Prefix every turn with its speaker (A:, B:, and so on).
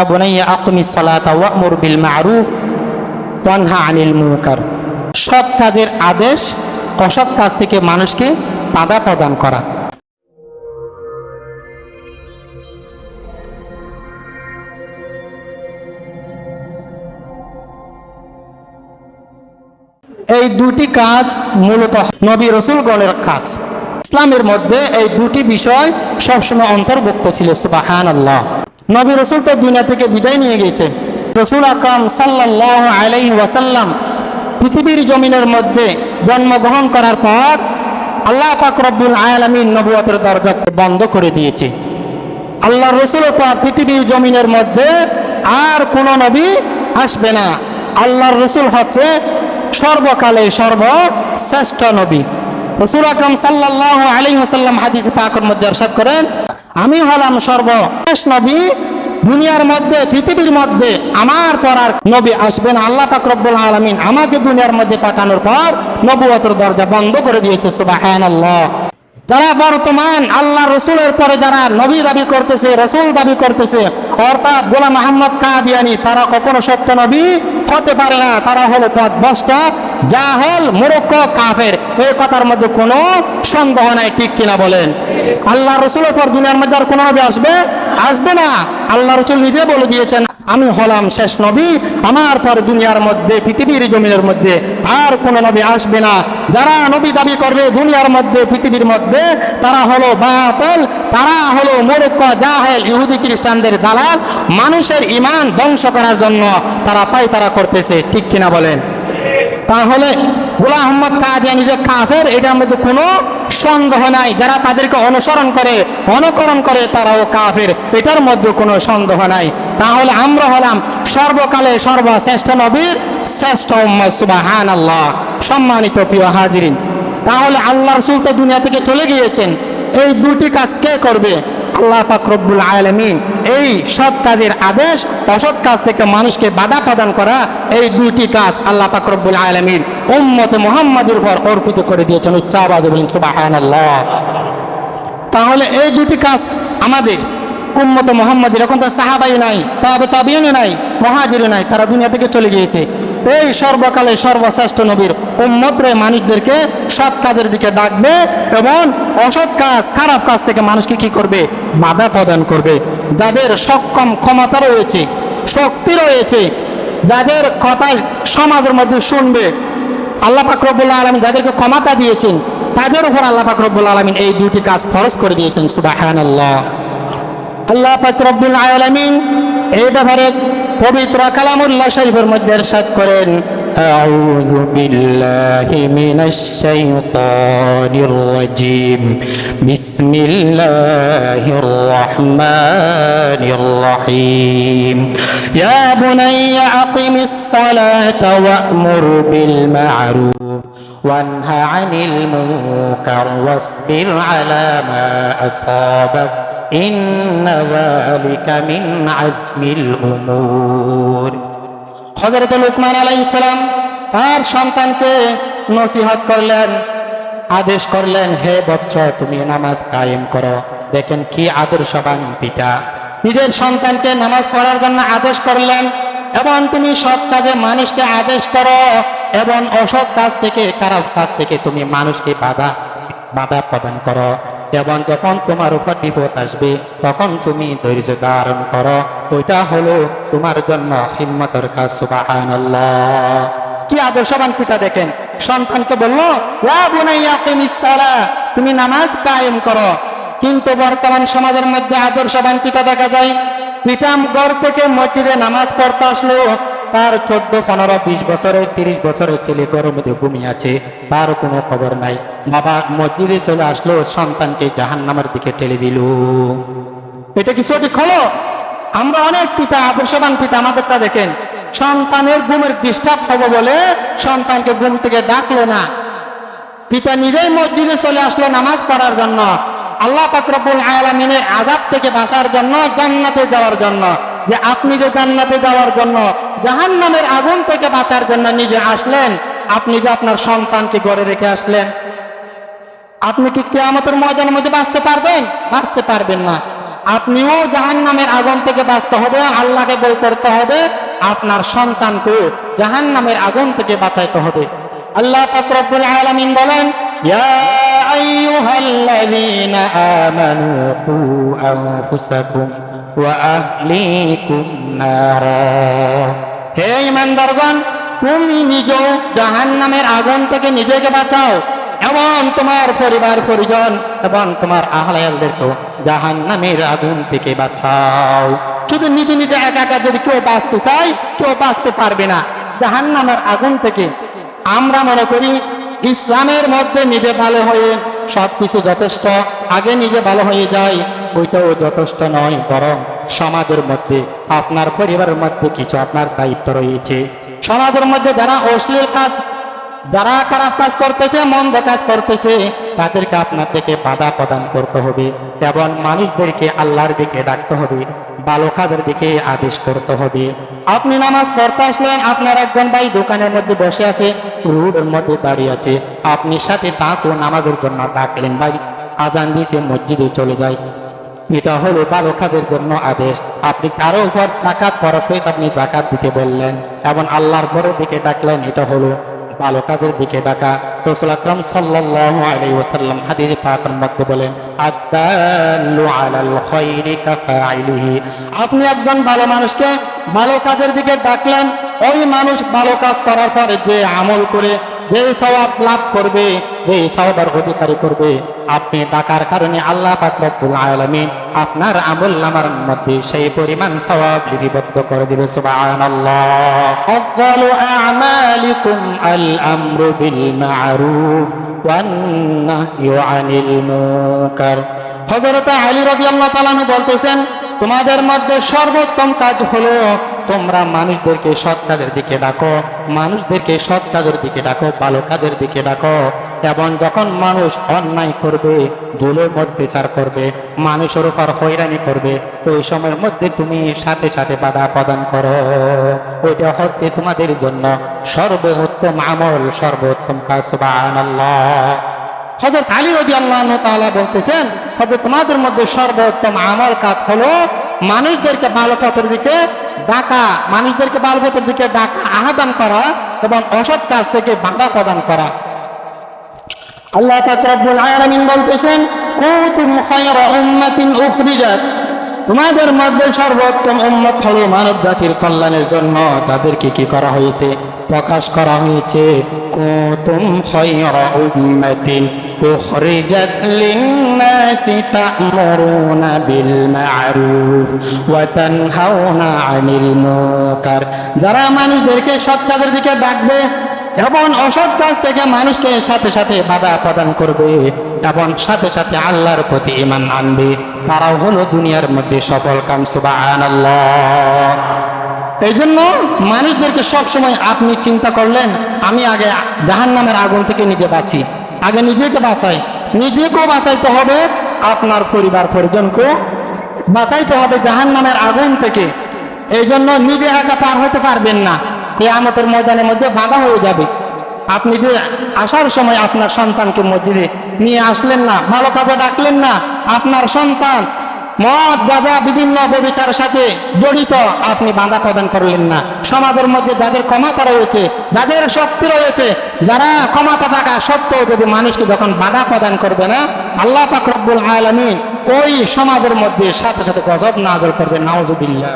A: বুনাইয়া আকিমিস সালাতা ওয়া'মুর বিল মা'রুফ ওয়ানহা আনিল মুনকার। সৎ কাজের আদেশ, অসৎ কাজ থেকে মানুষকে বাধা প্রদান করা। এই দুটি কাজ মূলত নবী রাসূলগণের কাজ। ইসলামের মধ্যে এই দুটি বিষয় সবসময় অন্তর্ভুক্ত ছিল। সুবহানাল্লাহ। নবী রাসূল তো দুনিয়া থেকে বিদায় নিয়ে গেছেন। রাসূল আকরাম সাল্লাল্লাহু আলাইহি ওয়াসাল্লাম পৃথিবীর জমিনের মধ্যে জন্মগ্রহণ করার পর আল্লাহ পাক রব্বুল আলামিন নবুয়তের দরজা বন্ধ করে দিয়েছে। আল্লাহ রাসূলের পর পৃথিবীর জমিনের মধ্যে আর কোন নবী আসবে না। আল্লাহর রাসূল হচ্ছে সর্বকালে সর্বশ্রেষ্ঠ নবী। রাসূল আকরাম সাল্লাল্লাহু আলাইহি ওয়াসাল্লাম হাদিসে পাকের মধ্যে ইরশাদ করেন, আমি হলাম সর্বশেষ নবী, দুনিয়ার মধ্যে পৃথিবীর মধ্যে আমার পর আর নবী আসবে না। আল্লাহ পাক রব্বুল আলামিন আমাকে দুনিয়ার মধ্যে পাঠানোর পর নবুয়তের দরজা বন্ধ করে দিয়েছে। সুবহানাল্লাহ। যারা বর্তমান আল্লাহ রসুলের পরে যারা নবী দাবি করতেছে, রসুল দাবি করতেছে, অর্থাৎ গোলাম মোহাম্মদ কাদিয়ানী, তারা কখনো সত্য নবী হতে পারে না। তারা হলো পথভ্রষ্ট, জাহেল, মূর্খ, কাফের। এই কথার মধ্যে কোনো সন্দেহ নাই, ঠিক কিনা বলেন? আল্লাহ রসুলের পর দুনিয়ার মধ্যে আর কোনো নবী আসবে না। আল্লাহ রসুল নিজে বলে দিয়েছেন, আমি হলাম শেষ নবী, আমার পর দুনিয়ার মধ্যে পৃথিবীর জমিনের মধ্যে আর কোনো নবী আসবে না। যারা নবী দাবি করবে দুনিয়ার মধ্যে পৃথিবীর মধ্যে, তারা হলো বাতিল, তারা হলো মূর্খ, জাহেল, ইহুদি খ্রিস্টানদের দালাল। মানুষের ঈমান ধ্বংস করার জন্য তারা পায়তারা করতেছে, ঠিক কিনা বলেন? তাহলে গোলাম মোহাম্মদ কাদিয়ানী যে কাফের, এটার মধ্যে কোনো সন্দেহ নাই। যারা তাদেরকে অনুকরণ করে তারাও কাফের, এটার মধ্যে কোনো সন্দেহ নাই। তাহলে আমরা হলাম সর্বকালে সর্বশ্রেষ্ঠ নবীর শ্রেষ্ঠ উম্মত। সুবহানাল্লাহ। সম্মানিত প্রিয় হাজিরিন, তাহলে আল্লাহ রাসূল তো দুনিয়া থেকে চলে গিয়েছেন, এই দুটি কাজ কে করবে? আল্লাহ পাক রব্বুল আলামিন এই সৎ কাজের আদেশ, অসৎ কাজ থেকে মানুষকে বাধা প্রদান করা, এই দুটি কাজ আল্লাহ পাক রব্বুল আলামিন উম্মতে মুহাম্মাদের উপর অর্পিত করে দিয়েছেন। উচ্চ আওয়াজে বলেন সুবহানাল্লাহ। তাহলে এই দুটি কাজ আমাদের উম্মতে মুহাম্মাদের, এখন তো সাহাবাই নাই, তাবিঈন নাই, মুহাজির নাই, তারা দুনিয়া থেকে চলে গিয়েছে। এই সর্বকালে সর্বশ্রেষ্ঠ নবীর উম্মতরে মানুষদেরকে সৎ কাজের দিকে ডাকবে এবং অসৎ কাজ, খারাপ কাজ থেকে মানুষকে কি করবে? বাধা প্রদান করবে। যাদের সক্ষম ক্ষমতা রয়েছে, শক্তি রয়েছে, যাদের কথায় সমাজের মধ্যে শুনবে, আল্লাহ পাক রব্বুল আলামিন যাদেরকে ক্ষমতা দিয়েছেন, তাদের উপর আল্লাহ পাক রব্বুল আলামিন এই দুটি কাজ ফরজ করে দিয়েছেন। সুবহানাল্লাহ। আল্লাহ পাক রব্বুল আলামিন এই ব্যাপারে পবিত্র কালামুল্লাহ শরীফের মধ্যে ইরশাদ করেন, আউযু বিল্লাহি মিনাশ শাইতানির রাজীম, বিসমিল্লাহির রহমানির রহিম, ইয়া বুনাইয়া আকিমিস সালাতা ওয়া'মুর বিল মা'রুফ ওয়ানহা আনিল মুনকার ওয়াসবির আলা মা আসাবাক ইন্না যালিকা মিন আজমিল উমুর। হযরত লুকমান আলাইহিস সালাম তার সন্তানকে নসিহত করলেন, আদেশ করলেন, হে বৎস, তুমি নামাজ কায়েম করো। দেখেন কি আদর্শবান পিতা, নিজের সন্তানকে নামাজ পড়ার জন্য আদেশ করলেন এবং তুমি সৎ কাজে মানুষকে আদেশ করো এবং অসৎ কাজ থেকে, খারাপ কাজ থেকে তুমি মানুষকে বাধা প্রদান করো। এবং যখন তোমার উপর বিপদ আসবে তখন তুমি ধৈর্য ধারণ করো, ওইটা হলো তোমার জন্য হিম্মতের কাজ। সুবহানাল্লাহ। কি আদর্শবান পিতা! দেখেন সন্তানকে বললো, ইয়া বুনাইয়া আকিমিস সালাহ, তুমি নামাজ কায়েম করো। কিন্তু বর্তমান সমাজের মধ্যে আদর্শবান পিতা দেখা যায়, পিতা ঘর থেকে মসজিদে নামাজ পড়তে আসলো, তার 14, 15, 20 বছরের 30 বছরের ছেলে ঘরের মধ্যে ঘুমিয়ে আছে, তার কোনো খবর নাই। বাবা মসজিদে চলে আসলো, সন্তানকে জাহান্নামের দিকে ঠেলে দিল। এটা কি সঠিক হলো? আমরা অনেক পিতা, আদর্শবান পিতা, আমাদেরটা দেখেন, সন্তানের ঘুমের ডিস্টার্ব হবে বলে সন্তানকে ঘুম থেকে ডাকলো না, পিতা নিজেই মসজিদে চলে আসলো নামাজ পড়ার জন্য, আল্লাহ পাক রব্বুল আলামিনের আযাব থেকে বাঁচার জন্য, জান্নাতে যাওয়ার জন্য। যে আপনি যে জান্নাতে যাওয়ার জন্য, জাহান্নামের আগুন থেকে বাঁচার জন্য নিজে আসলেন, আপনি যে আপনার সন্তানকে ঘরে রেখে আসলেন, আপনি কি কিয়ামতের ময়দানের মধ্যে বাঁচতে পারবেন? বাঁচতে পারবেন না। আপনিও জাহান্নামের আগুন থেকে বাঁচতে হবে, আল্লাহকে বই করতে হবে, আপনার সন্তানকে জাহান্নামের আগুন থেকে বাঁচাইতে হবে। আল্লাহ পাক রব্বুল আলামিন বলেন, ইয়া আইয়ুহাল্লাযীনা আমানু কু আনফুসাকুম ওয়া আহলিকুম নারা। হে ঈমানদারগণ, তুমি নিজেও জাহান্নামের আগুন থেকে নিজেকে বাঁচাও এবং তোমার পরিবার পরিজন এবং তোমার আহলায়ালদেরকেও জাহান্নামের আগুন থেকে বাঁচাও। শুধু নিজে নিজে একা একা যদি কেউ বাঁচতে চায়, কেউ বাঁচতে পারবে না জাহান্নামের আগুন থেকে। আমরা মনে করি ইসলামের মধ্যে নিজে ভালো হয়ে সবকিছু যথেষ্ট, আগে নিজে ভালো হয়ে যায়, ওইটাও যথেষ্ট নয়, বরং সমাজের মধ্যে আপনার পরিবারের মধ্যে কিছু আপনার দায়িত্ব রয়েছে। সমাজের মধ্যে যারা অশ্লীল কাজ, যারা খারাপ কাজ করতেছে, মন্দ কাজ করতেছে, তাদেরকে আপনার থেকে বাধা প্রদান করতে হবে এবং মানুষদেরকে আল্লাহর দিকে ডাকতে হবে, ভালো কাজের দিকে আদেশ করতে হবে। আপনি নামাজ পড়তে আসলেন, আপনার একজন ভাই দোকানের মধ্যে বসে আছে, রোডের মধ্যে দাঁড়িয়ে আছে, আপনি সাথে তাকেও নামাজের জন্য ডাকলেন, ভাই আজান দিয়েছে মসজিদে চলে যায়, এটা হলো ভালো কাজের জন্য আদেশ। আপনি কারো উপর জাকাত খরচ হয়েছে, আপনি জাকাত দিতে বললেন এবং আল্লাহর ঘরের দিকে ডাকলেন, এটা হলো ভালো কাজের দিকে ডাকা। রাসূল আকরাম সাল্লাল্লাহু আলাইহি ওয়াসাল্লাম হাদিসে পাকের মধ্যে বলেন, আদ-দাল্লু আলাল খায়রি কাফাইলিহি। আপনি একজন ভালো মানুষকে ভালো কাজের দিকে ডাকলেন, ওই মানুষ ভালো কাজ করার পরে যে আমল করে যে সওয়াব লাভ করবে, যে সওয়াবের অধিকারী করবে, আপনি ডাকার কারণে আল্লাহ পাক রব্বুল আলামিন আপনার আমলনামার মধ্যে সেই পরিমাণ সওয়াব লিপিবদ্ধ করে দিবে। সুবহানাল্লাহ। আফদালু আমালিকুম আল আমরু বিল মা'রুফ ওয়ান নাহয়ু আনিল মুনকার। হযরত আলী রাদিয়াল্লাহু তাআলা বলতেছেন, তোমাদের মধ্যে সর্বোত্তম কাজ হলো তোমরা মানুষদেরকে সৎ কাজের দিকে ডাকো, মানুষদেরকে সৎ কাজের দিকে ডাকো, ভালো কাজের দিকে ডাকো। এবং যখন মানুষ অন্যায় করবে, জুলুম অত্যাচার করবে, মানুষের উপর হয়রানি করবে, ওই সময়ের মধ্যে তুমি সাথে সাথে বাধা প্রদান করো। ওইটা হচ্ছে তোমাদের জন্য সর্বোত্তম আমল, সর্বোত্তম কাজ। সুবহানাল্লাহ। হযরত আলী রাদিয়াল্লাহু তাআলা বলতেছেন, তবে তোমাদের মধ্যে সর্বোত্তম আমল কাজ হলো মানুষদেরকে ভালো পথের দিকে ডাকা, মানুষদেরকে ভালো পথের দিকে ডাকা, আহ্বান করা এবং অসৎ কাজ থেকে বাধা প্রদান করা। আল্লাহ পাক রব্বুল আলামিন বলতেছেন, কুনতুম খায়রা উম্মাতিন উখরিজাত। তোমাদের মধ্যে সর্বোত্তম উম্মত হলো মানব জাতির কল্যাণের জন্য তাদেরকে কি করা হয়েছে, প্রকাশ করা হয়েছে। কুনতুম খায়রা উম্মাতিন উখরিজাত লিন-নাসি তা'মুরুনা বিল মা'রুফ ওয়া তানহাউনা আনিল মুনকার। যারা মানুষদেরকে সৎ কাজের দিকে ডাকবে এবং অসৎ কাজ থেকে মানুষকে সাথে সাথে বাধা প্রদান করবে এবং সাথে সাথে আল্লাহর প্রতি ঈমান আনবে, তারাও হলো দুনিয়ার মধ্যে সফল কাম। সুবহানাল্লাহ। এই জন্য মানুষদেরকে সবসময় আপনি চিন্তা করলেন, আমি আগে জাহান্নামের আগুন থেকে নিজে বাঁচি, আগে নিজেকে বাঁচাই, নিজেকেও বাঁচাইতে হবে, আপনার পরিবার পরিজনকেও বাঁচাইতে হবে জাহান্নামের আগুন থেকে। এই জন্য নিজে একা পার হতে পারবেন না, কিয়ামতের ময়দানের মধ্যে বাধা হয়ে যাবে। আপনি যে আসার সময় আপনার সন্তানকে মসজিদে নিয়ে আসলেন না, ভালো কাজে ডাকলেন না, আপনার সন্তান মদ গাঁজা বিভিন্ন ব্যভিচারের সাথে জড়িত, আপনি বাধা প্রদান করলেন না। সমাজের মধ্যে যাদের ক্ষমতা রয়েছে, যাদের শক্তি রয়েছে, যারা ক্ষমতা থাকা সত্ত্বেও যদি মানুষকে যখন বাধা প্রদান করবে না, আল্লাহ পাক রব্বুল আলামিন ওই সমাজের মধ্যে সাথে সাথে গজব নাযিল করবে। নাউযুবিল্লাহ।